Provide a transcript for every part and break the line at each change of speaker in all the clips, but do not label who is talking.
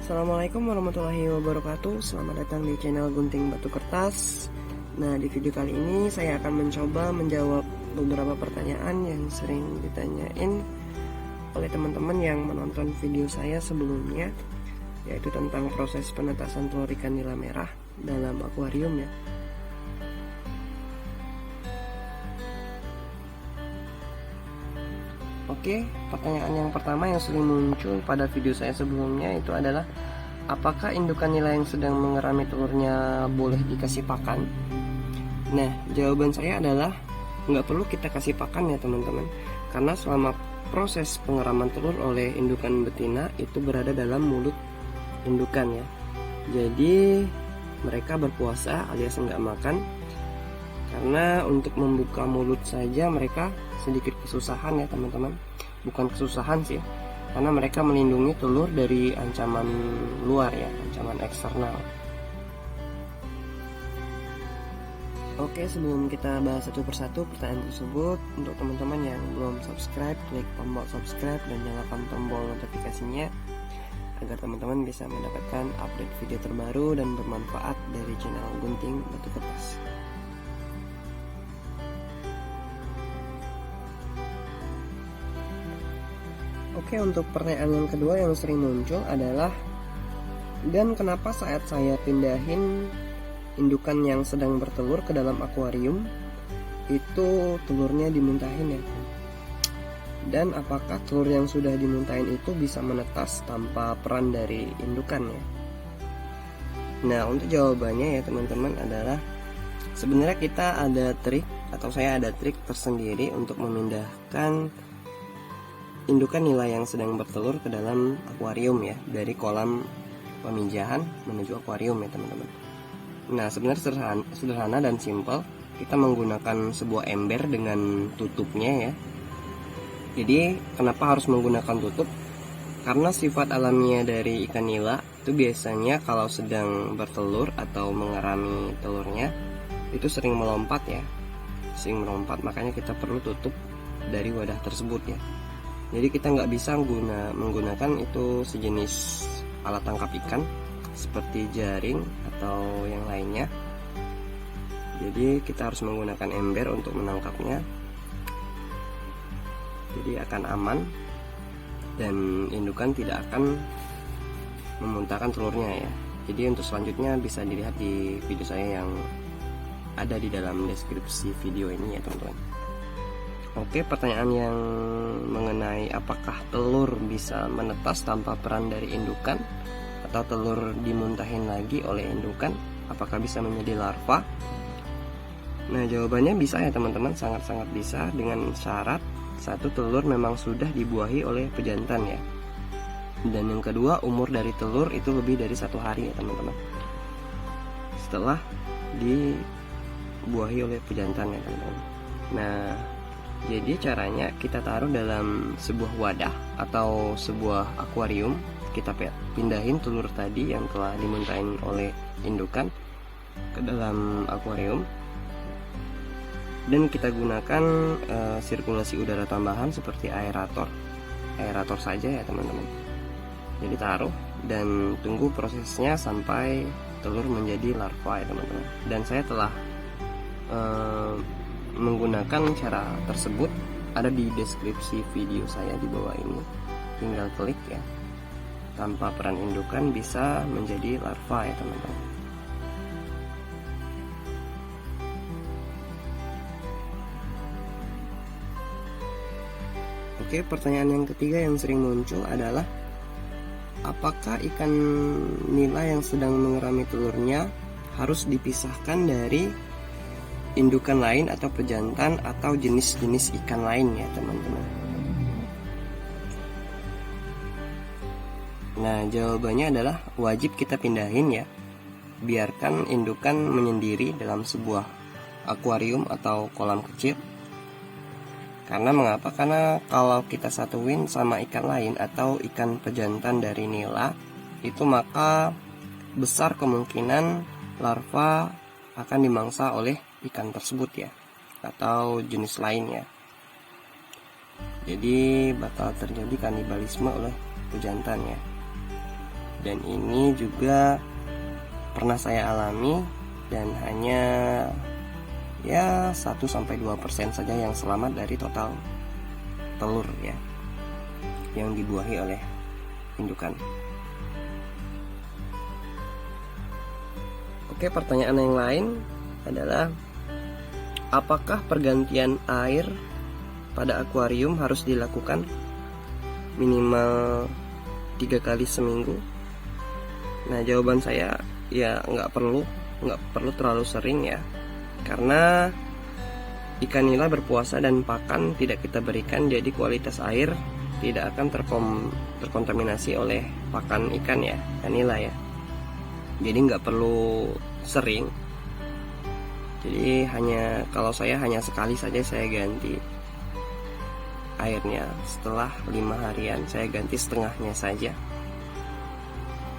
Assalamualaikum warahmatullahi wabarakatuh. Selamat datang di channel Gunting Batu Kertas. Nah, di video kali ini saya akan mencoba menjawab beberapa pertanyaan yang sering ditanyain oleh teman-teman yang menonton video saya sebelumnya, yaitu tentang proses penetasan telur ikan nila merah dalam akuarium ya. Oke, pertanyaan yang pertama yang sering muncul pada video saya sebelumnya itu adalah, apakah indukan nila yang sedang mengerami telurnya boleh dikasih pakan? Nah, jawaban saya adalah nggak perlu kita kasih pakan ya teman-teman, karena selama proses pengeraman telur oleh indukan betina itu berada dalam mulut indukan ya. Jadi mereka berpuasa alias nggak makan, karena untuk membuka mulut saja mereka sedikit kesusahan ya teman-teman. Bukan kesusahan sih, karena mereka melindungi telur dari ancaman luar ya, ancaman eksternal. Oke, sebelum kita bahas satu persatu pertanyaan tersebut, untuk teman-teman yang belum subscribe, klik tombol subscribe dan nyalakan tombol notifikasinya agar teman-teman bisa mendapatkan update video terbaru dan bermanfaat dari channel Gunting Batu Kertas. Oke, untuk pertanyaan yang kedua yang sering muncul adalah, dan kenapa saat saya pindahin indukan yang sedang bertelur ke dalam akuarium itu telurnya dimuntahin ya? Dan apakah telur yang sudah dimuntahin itu bisa menetas tanpa peran dari indukan ya? Nah, untuk jawabannya ya teman-teman adalah, sebenarnya kita ada trik, atau saya ada trik tersendiri untuk memindahkan indukan nila yang sedang bertelur ke dalam akuarium ya, dari kolam pemijahan menuju akuarium ya teman-teman. Nah, sebenarnya sederhana dan simpel. Kita menggunakan sebuah ember dengan tutupnya ya. Jadi kenapa harus menggunakan tutup? Karena sifat alamiah dari ikan nila itu biasanya kalau sedang bertelur atau mengerami telurnya itu sering melompat ya, makanya kita perlu tutup dari wadah tersebut ya. Jadi kita nggak bisa menggunakan itu sejenis alat tangkap ikan seperti jaring atau yang lainnya. Jadi kita harus menggunakan ember untuk menangkapnya. Jadi akan aman dan indukan tidak akan memuntahkan telurnya ya. Jadi untuk selanjutnya bisa dilihat di video saya yang ada di dalam deskripsi video ini ya teman-teman. Oke, pertanyaan yang mengenai apakah telur bisa menetas tanpa peran dari indukan, atau telur dimuntahin lagi oleh indukan, apakah bisa menjadi larva? Nah, jawabannya bisa ya teman-teman, sangat-sangat bisa, dengan syarat satu, telur memang sudah dibuahi oleh pejantan ya, dan yang kedua, umur dari telur itu lebih dari 1 hari ya teman-teman setelah dibuahi oleh pejantan ya teman-teman. Nah, jadi caranya kita taruh dalam sebuah wadah atau sebuah akuarium, kita pindahin telur tadi yang telah dimuntahin oleh indukan ke dalam akuarium, dan kita gunakan sirkulasi udara tambahan seperti aerator saja ya teman-teman. Jadi taruh dan tunggu prosesnya sampai telur menjadi larva ya teman-teman. Dan saya telah menggunakan cara tersebut, ada di deskripsi video saya di bawah ini, tinggal klik ya. Tanpa peran indukan bisa menjadi larva ya teman-teman. Oke, pertanyaan yang ketiga yang sering muncul adalah, apakah ikan nila yang sedang mengerami telurnya harus dipisahkan dari indukan lain atau pejantan atau jenis-jenis ikan lain ya teman-teman? Nah, jawabannya adalah wajib kita pindahin ya. Biarkan indukan menyendiri dalam sebuah akuarium atau kolam kecil. Karena mengapa? Karena kalau kita satuin sama ikan lain atau ikan pejantan dari nila itu, maka besar kemungkinan larva akan dimangsa oleh ikan tersebut ya, atau jenis lainnya. Jadi bakal terjadi kanibalisme oleh pejantan ya. Dan ini juga pernah saya alami, dan hanya ya 1-2% saja yang selamat dari total telur ya yang dibuahi oleh indukan. Oke, pertanyaan yang lain adalah, apakah pergantian air pada akuarium harus dilakukan minimal 3 kali seminggu? Nah, jawaban saya ya nggak perlu terlalu sering ya, karena ikan nila berpuasa dan pakan tidak kita berikan, jadi kualitas air tidak akan terkontaminasi oleh pakan ikan ya, ikan nila ya. Jadi nggak perlu sering. Jadi kalau saya hanya sekali saja saya ganti airnya. Setelah 5 harian saya ganti setengahnya saja.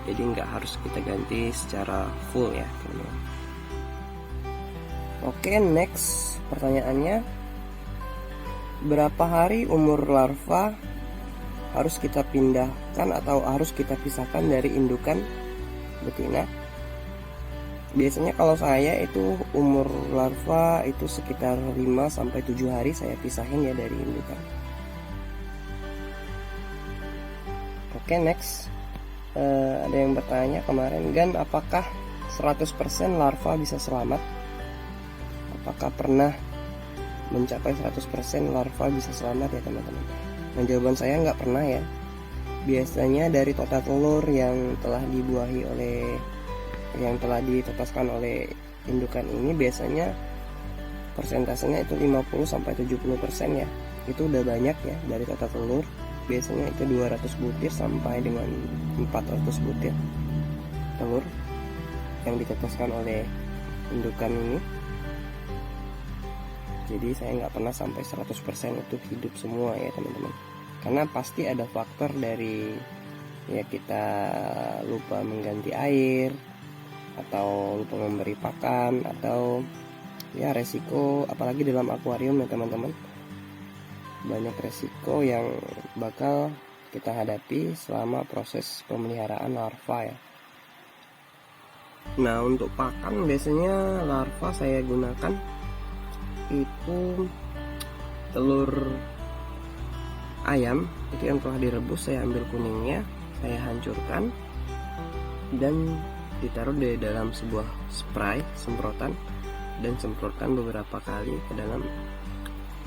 Jadi nggak harus kita ganti secara full ya teman-teman. Oke, next pertanyaannya, berapa hari umur larva harus kita pindahkan atau harus kita pisahkan dari indukan betina? Biasanya kalau saya itu umur larva itu sekitar 5-7 hari saya pisahin ya dari indukan. Oke, next. Ada yang bertanya kemarin, Gan, apakah 100% larva bisa selamat? Apakah pernah mencapai 100% larva bisa selamat ya teman-teman? Nah, jawaban saya nggak pernah ya. Biasanya dari total telur yang telah ditetaskan oleh indukan ini, biasanya persentasenya itu 50-70% ya. Itu udah banyak ya dari total telur. Biasanya itu 200 butir sampai dengan 400 butir telur yang ditetaskan oleh indukan ini. Jadi saya nggak pernah sampai 100% itu hidup semua ya teman-teman, karena pasti ada faktor dari ya kita lupa mengganti air, atau lupa memberi pakan, atau ya resiko, apalagi dalam akuarium ya teman-teman, banyak resiko yang bakal kita hadapi selama proses pemeliharaan larva ya. Nah, untuk pakan biasanya larva saya gunakan itu telur ayam itu yang telah direbus. Saya ambil kuningnya, saya hancurkan dan ditaruh di dalam sebuah spray semprotan, dan semprotkan beberapa kali ke dalam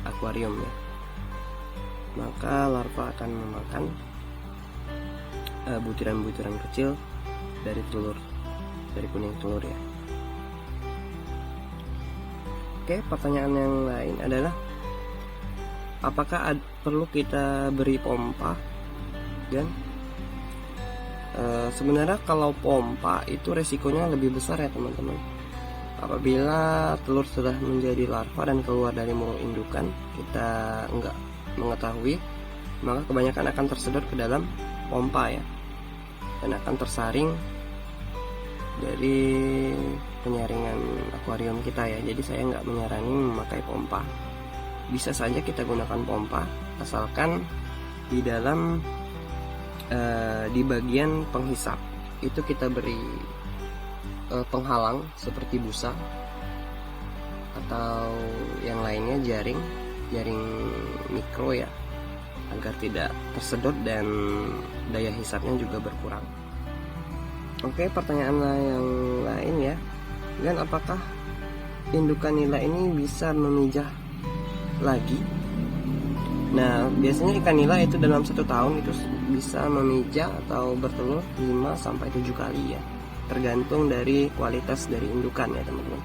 akuariumnya. Maka larva akan memakan butiran-butiran kecil dari kuning telur ya. Oke, pertanyaan yang lain adalah, apakah perlu kita beri pompa? Dan sebenarnya kalau pompa itu resikonya lebih besar ya teman-teman. Apabila telur sudah menjadi larva dan keluar dari mulut indukan, kita nggak mengetahui, maka kebanyakan akan tersedot ke dalam pompa ya, dan akan tersaring dari penyaringan akuarium kita ya. Jadi saya nggak menyarani memakai pompa. Bisa saja kita gunakan pompa, asalkan di dalam di bagian penghisap itu kita beri penghalang seperti busa atau yang lainnya, jaring mikro ya, agar tidak tersedot dan daya hisapnya juga berkurang. Oke, pertanyaan yang lain ya, dan apakah indukan nila ini bisa memijah lagi? Nah, biasanya ikan nila itu dalam 1 tahun itu bisa memijah atau bertelur 5-7 kali ya, tergantung dari kualitas dari indukan ya teman-teman.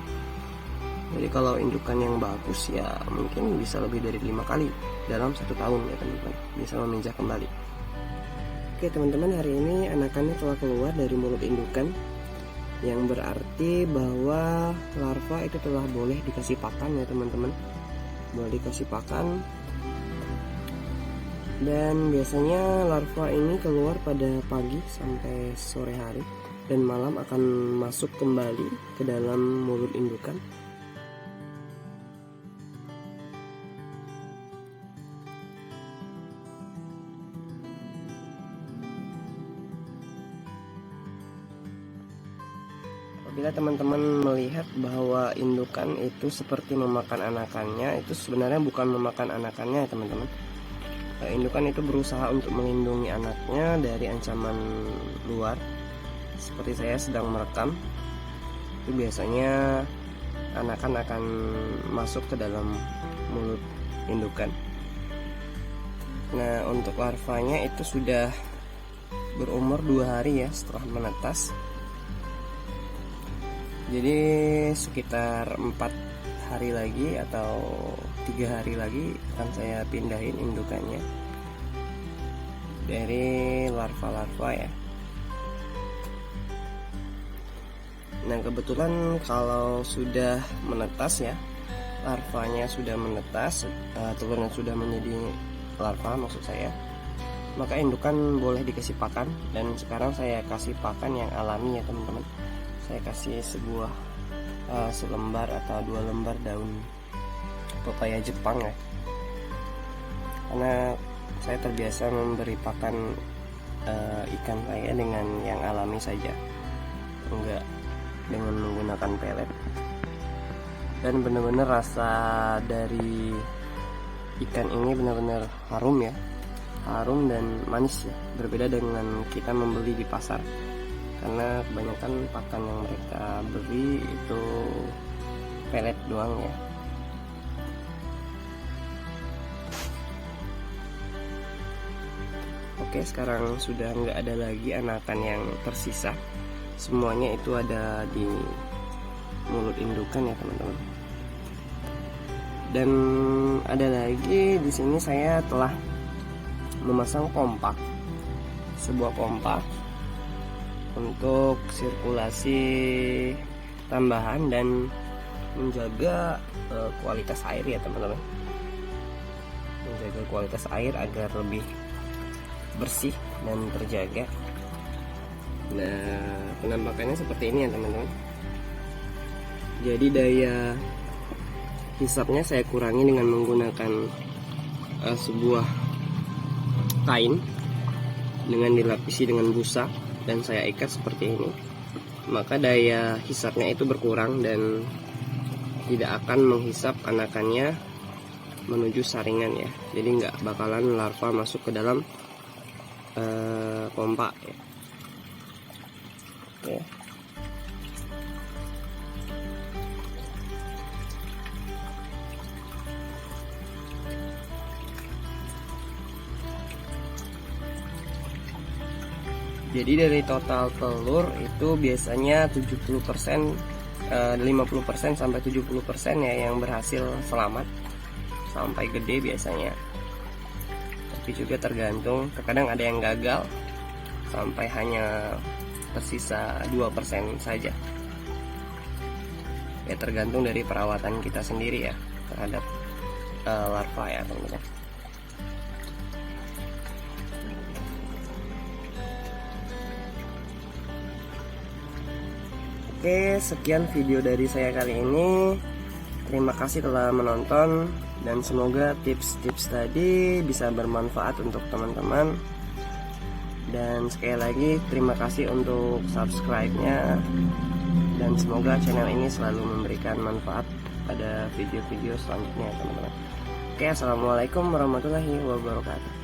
Jadi kalau indukan yang bagus ya mungkin bisa lebih dari 5 kali dalam 1 tahun ya teman-teman, bisa memijah kembali. Oke teman-teman, hari ini anakannya telah keluar dari mulut indukan, yang berarti bahwa larva itu telah boleh dikasih pakan ya teman-teman, boleh dikasih pakan. Dan biasanya larva ini keluar pada pagi sampai sore hari, dan malam akan masuk kembali ke dalam mulut indukan. Bila teman-teman melihat bahwa indukan itu seperti memakan anakannya, itu sebenarnya bukan memakan anakannya ya teman-teman. Indukan itu berusaha untuk melindungi anaknya dari ancaman luar. Seperti saya sedang merekam, itu biasanya anakan akan masuk ke dalam mulut indukan. Nah, untuk larvanya itu sudah berumur 2 hari ya setelah menetas. Jadi sekitar 4 hari lagi atau 3 hari lagi akan saya pindahin indukannya dari larva-larva ya. Nah, kebetulan kalau sudah menetas ya, larvanya sudah menetas, telurnya sudah menjadi larva maksud saya, maka indukan boleh dikasih pakan. Dan sekarang saya kasih pakan yang alami ya teman-teman. Saya kasih sebuah selembar atau 2 lembar daun pepaya Jepang ya, karena saya terbiasa memberi pakan ikan saya dengan yang alami saja, enggak dengan menggunakan pelet. Dan benar-benar rasa dari ikan ini benar-benar harum ya, harum dan manis ya, berbeda dengan kita membeli di pasar, karena kebanyakan pakan yang mereka beli itu pelet doang ya. Oke, sekarang sudah nggak ada lagi anakan yang tersisa, semuanya itu ada di mulut indukan ya teman-teman. Dan ada lagi di sini saya telah memasang pompa, sebuah pompa untuk sirkulasi tambahan dan menjaga kualitas air ya teman-teman, menjaga kualitas air agar lebih bersih dan terjaga. Nah, penampakannya seperti ini ya teman-teman. Jadi daya hisapnya saya kurangi dengan menggunakan sebuah kain dengan dilapisi dengan busa dan saya ikat seperti ini, maka daya hisapnya itu berkurang dan tidak akan menghisap anakannya menuju saringan ya. Jadi nggak bakalan larva masuk ke dalam pompa ya. Oke. Jadi dari total telur itu biasanya 70%, 50% sampai 70% ya yang berhasil selamat sampai gede biasanya. Tapi juga tergantung, terkadang ada yang gagal sampai hanya tersisa 2% saja. Ya tergantung dari perawatan kita sendiri ya terhadap larva ya teman-teman. Oke, sekian video dari saya kali ini. Terima kasih telah menonton dan semoga tips-tips tadi bisa bermanfaat untuk teman-teman. Dan sekali lagi terima kasih untuk subscribe-nya, dan semoga channel ini selalu memberikan manfaat pada video-video selanjutnya teman-teman. Oke, assalamualaikum warahmatullahi wabarakatuh.